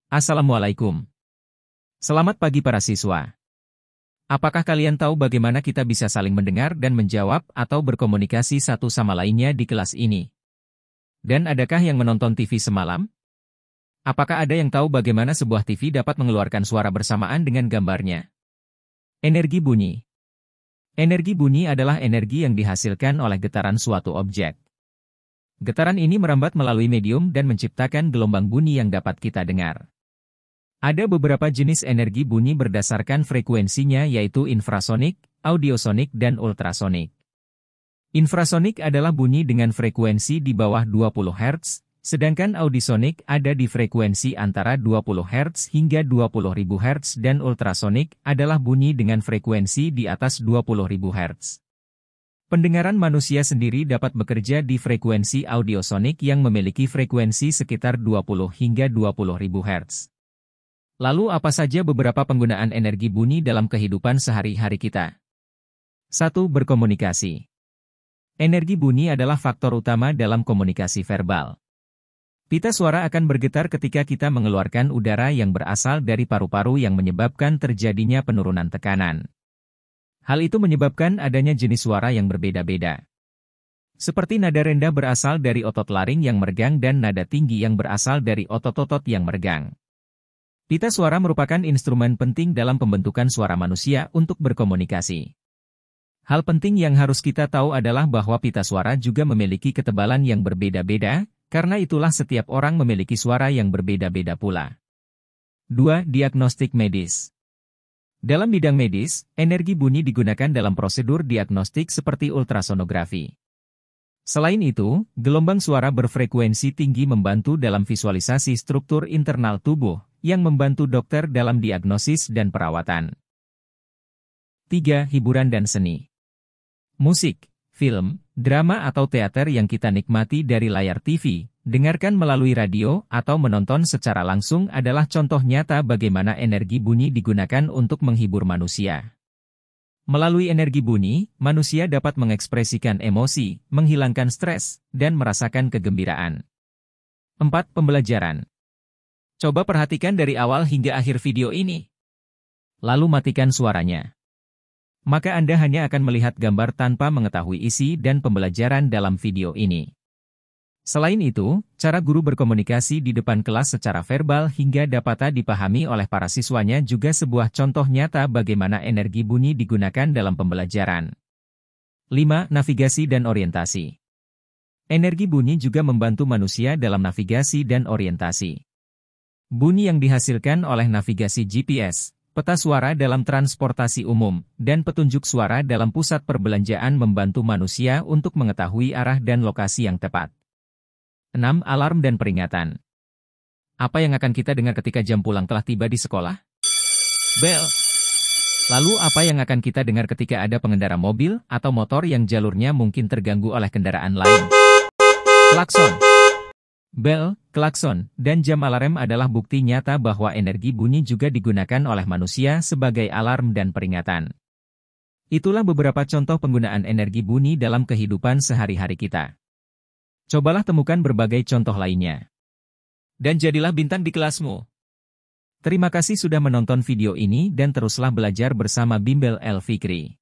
Assalamualaikum. Selamat pagi para siswa. Apakah kalian tahu bagaimana kita bisa saling mendengar dan menjawab atau berkomunikasi satu sama lainnya di kelas ini? Dan adakah yang menonton TV semalam? Apakah ada yang tahu bagaimana sebuah TV dapat mengeluarkan suara bersamaan dengan gambarnya? Energi bunyi. Energi bunyi adalah energi yang dihasilkan oleh getaran suatu objek. Getaran ini merambat melalui medium dan menciptakan gelombang bunyi yang dapat kita dengar. Ada beberapa jenis energi bunyi berdasarkan frekuensinya yaitu infrasonik, audiosonik, dan ultrasonik. Infrasonik adalah bunyi dengan frekuensi di bawah 20 Hz, sedangkan audisonik ada di frekuensi antara 20 Hz hingga 20.000 Hz dan ultrasonik adalah bunyi dengan frekuensi di atas 20.000 Hz. Pendengaran manusia sendiri dapat bekerja di frekuensi audiosonik yang memiliki frekuensi sekitar 20 hingga 20.000 Hz. Lalu apa saja beberapa penggunaan energi bunyi dalam kehidupan sehari-hari kita? 1. Berkomunikasi. Energi bunyi adalah faktor utama dalam komunikasi verbal. Pita suara akan bergetar ketika kita mengeluarkan udara yang berasal dari paru-paru yang menyebabkan terjadinya penurunan tekanan. Hal itu menyebabkan adanya jenis suara yang berbeda-beda. Seperti nada rendah berasal dari otot laring yang meregang dan nada tinggi yang berasal dari otot-otot yang meregang. Pita suara merupakan instrumen penting dalam pembentukan suara manusia untuk berkomunikasi. Hal penting yang harus kita tahu adalah bahwa pita suara juga memiliki ketebalan yang berbeda-beda, karena itulah setiap orang memiliki suara yang berbeda-beda pula. 2. Diagnostik medis. Dalam bidang medis, energi bunyi digunakan dalam prosedur diagnostik seperti ultrasonografi. Selain itu, gelombang suara berfrekuensi tinggi membantu dalam visualisasi struktur internal tubuh, yang membantu dokter dalam diagnosis dan perawatan. 3. Hiburan dan seni. Musik, film, drama atau teater yang kita nikmati dari layar TV, dengarkan melalui radio, atau menonton secara langsung adalah contoh nyata bagaimana energi bunyi digunakan untuk menghibur manusia. Melalui energi bunyi, manusia dapat mengekspresikan emosi, menghilangkan stres, dan merasakan kegembiraan. 4. Pembelajaran. Coba perhatikan dari awal hingga akhir video ini. Lalu matikan suaranya. Maka Anda hanya akan melihat gambar tanpa mengetahui isi dan pembelajaran dalam video ini. Selain itu, cara guru berkomunikasi di depan kelas secara verbal hingga dapat dipahami oleh para siswanya juga sebuah contoh nyata bagaimana energi bunyi digunakan dalam pembelajaran. 5. Navigasi dan orientasi. Energi bunyi juga membantu manusia dalam navigasi dan orientasi. Bunyi yang dihasilkan oleh navigasi GPS, peta suara dalam transportasi umum, dan petunjuk suara dalam pusat perbelanjaan membantu manusia untuk mengetahui arah dan lokasi yang tepat. 6. Alarm dan peringatan. Apa yang akan kita dengar ketika jam pulang telah tiba di sekolah? Bel. Lalu apa yang akan kita dengar ketika ada pengendara mobil atau motor yang jalurnya mungkin terganggu oleh kendaraan lain? Klakson. Bel, klakson, dan jam alarm adalah bukti nyata bahwa energi bunyi juga digunakan oleh manusia sebagai alarm dan peringatan. Itulah beberapa contoh penggunaan energi bunyi dalam kehidupan sehari-hari kita. Cobalah temukan berbagai contoh lainnya. Dan jadilah bintang di kelasmu. Terima kasih sudah menonton video ini dan teruslah belajar bersama Bimbel El Fikri.